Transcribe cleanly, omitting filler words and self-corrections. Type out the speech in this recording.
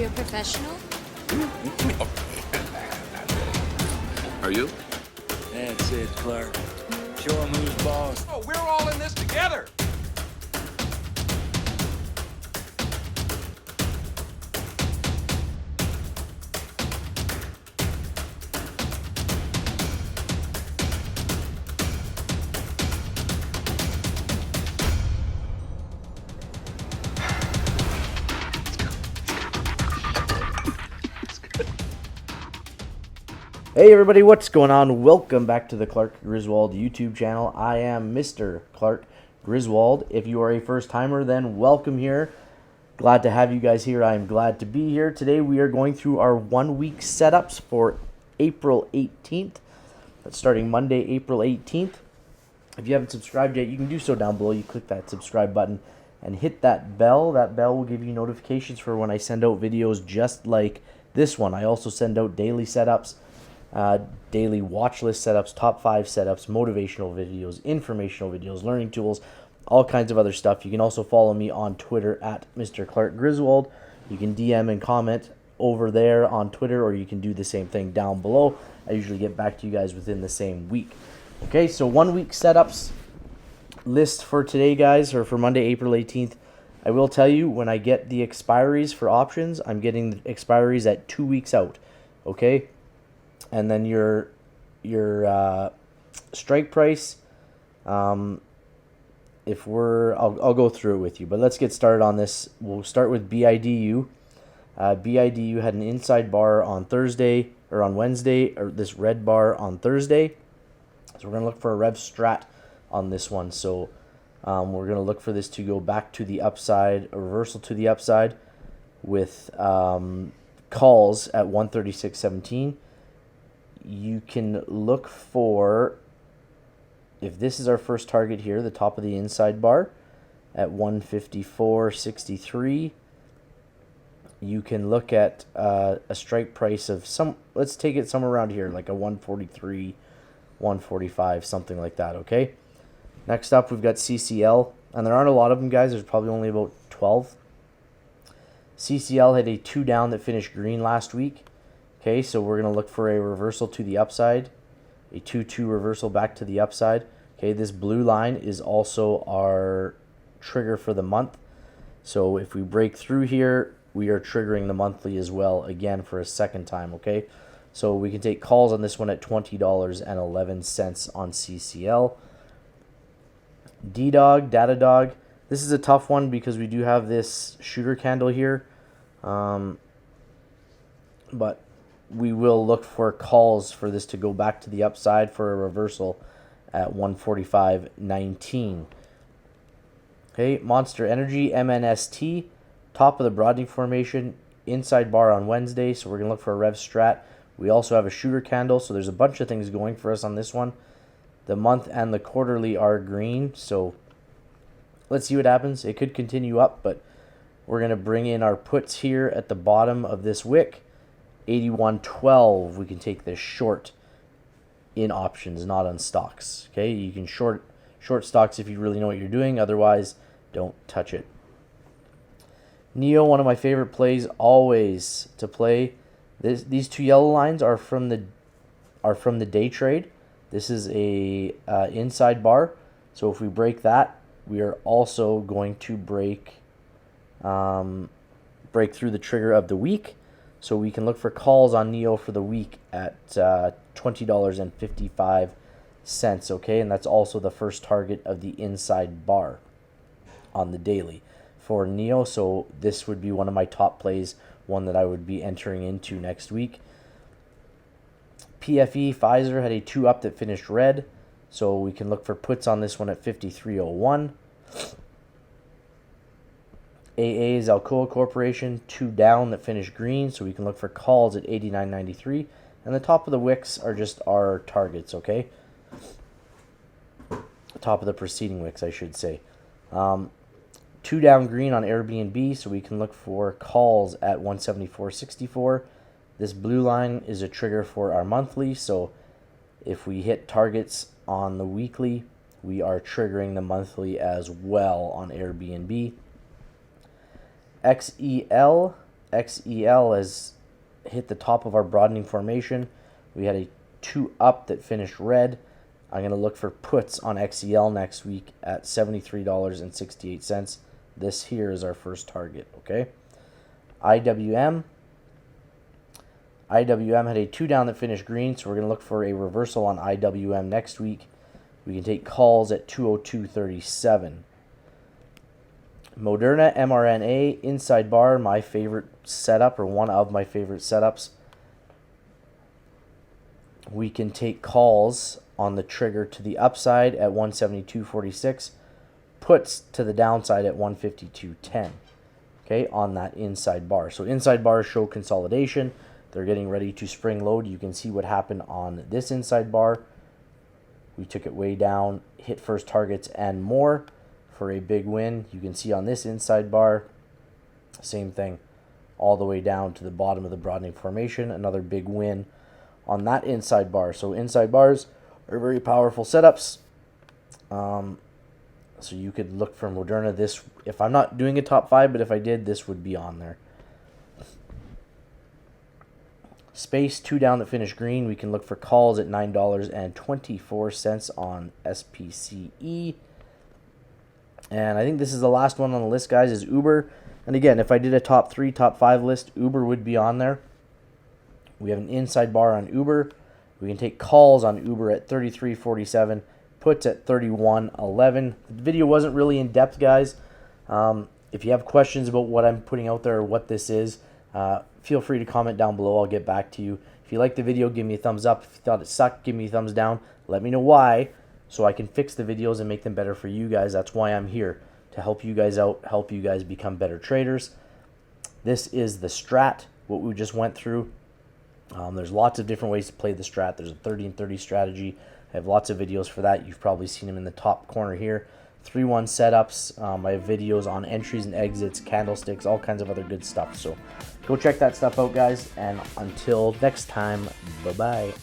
you a professional? Are you? That's it, Clark. Show 'em who's boss. Oh, we're all in this together. Hey everybody, what's going on? Welcome back to the Clark Griswold YouTube channel. I am Mr. Clark Griswold. If you are a first timer, then welcome here. Glad to have you guys here. I am glad to be here. Today we are going through our 1 week setups for April 18th. That's starting Monday, April 18th. If you haven't subscribed yet, you can do so down below. You click that subscribe button and hit that bell. That bell will give you notifications for when I send out videos just like this one. I also send out daily setups. Daily watch list setups, top 5 setups, motivational videos, informational videos, learning tools, all kinds of other stuff. You can also follow me on Twitter at Mr. Clark Griswold. You can DM and comment over there on Twitter, or you can do the same thing down below. I usually get back to you guys within the same week. Okay, so 1 week setups list for today, guys, or for Monday, April 18th. I will tell you, when I get the expiries for options, I'm getting the expiries at 2 weeks out. Okay? And then your strike price, I'll go through it with you, but let's get started on this. We'll start with BIDU. BIDU had an inside bar on Thursday, or on Wednesday, or this red bar on Thursday. So we're going to look for a rev strat on this one. So we're going to look for this to go back to the upside, a reversal to the upside with calls at 136.17. You can look for, if this is our first target here, the top of the inside bar at 154.63. You can look at a strike price of let's take it somewhere around here, like a 143, 145, something like that, okay? Next up, we've got CCL, and there aren't a lot of them, guys. There's probably only about 12. CCL had a 2 down that finished green last week. Okay, so we're going to look for a reversal to the upside, a 2-2 reversal back to the upside. Okay, this blue line is also our trigger for the month. So if we break through here, we are triggering the monthly as well, again, for a second time, okay? So we can take calls on this one at $20.11 on CCL. DDOG, Datadog. This is a tough one because we do have this shooter candle here. But we will look for calls for this to go back to the upside for a reversal at 145.19. Okay, Monster Energy, MNST, top of the Broadening Formation, inside bar on Wednesday, so we're going to look for a rev strat. We also have a shooter candle, so there's a bunch of things going for us on this one. The month and the quarterly are green, so let's see what happens. It could continue up, but we're going to bring in our puts here at the bottom of this wick. 81.12, we can take this short in options, not on stocks. Okay, you can short stocks if you really know what you're doing. Otherwise, don't touch it. NEO, one of my favorite plays always to play. These 2 yellow lines are from the day trade. This is a inside bar. So if we break that, we are also going to break through the trigger of the week. So we can look for calls on NEO for the week at $20.55, okay? And that's also the first target of the inside bar on the daily for NEO. So this would be one of my top plays, one that I would be entering into next week. PFE, Pfizer had a 2 up that finished red. So we can look for puts on this one at 53.01. AA is Alcoa Corporation, 2 down that finished green, so we can look for calls at 89.93. And the top of the wicks are just our targets, okay? Top of the preceding wicks, I should say. 2 down green on Airbnb, so we can look for calls at 174.64. This blue line is a trigger for our monthly, so if we hit targets on the weekly, we are triggering the monthly as well on Airbnb. XEL XEL has hit the top of our broadening formation. We had a 2 up that finished red. I'm going to look for puts on XEL next week at $73.68. This here is our first target, okay? IWM had a 2 down that finished green, so we're going to look for a reversal on IWM next week. We can take calls at 202.37. Moderna mRNA inside bar, my favorite setup, or one of my favorite setups. We can take calls on the trigger to the upside at 172.46, puts to the downside at 152.10. Okay, on that inside bar. So inside bars show consolidation. They're getting ready to spring load. You can see what happened on this inside bar. We took it way down, hit first targets and more for a big win. You can see on this inside bar, same thing, all the way down to the bottom of the broadening formation. Another big win on that inside bar. So inside bars are very powerful setups. So you could look for Moderna. This, if I'm not doing a top 5, but if I did, this would be on there. Space 2 down that finished green. We can look for calls at $9.24 on SPCE. And I think this is the last one on the list, guys, is Uber. And again, if I did a top 3, top 5 list, Uber would be on there. We have an inside bar on Uber. We can take calls on Uber at 33.47, puts at 31.11. The video wasn't really in depth, guys. If you have questions about what I'm putting out there or what this is, feel free to comment down below. I'll get back to you. If you liked the video, give me a thumbs up. If you thought it sucked, give me a thumbs down. Let me know why, so I can fix the videos and make them better for you guys. That's why I'm here, to help you guys out, help you guys become better traders. This is the strat, what we just went through. There's lots of different ways to play the strat. There's a 30 and 30 strategy. I have lots of videos for that. You've probably seen them in the top corner here. 3-1 setups. I have videos on entries and exits, candlesticks, all kinds of other good stuff. So go check that stuff out, guys. And until next time, bye-bye.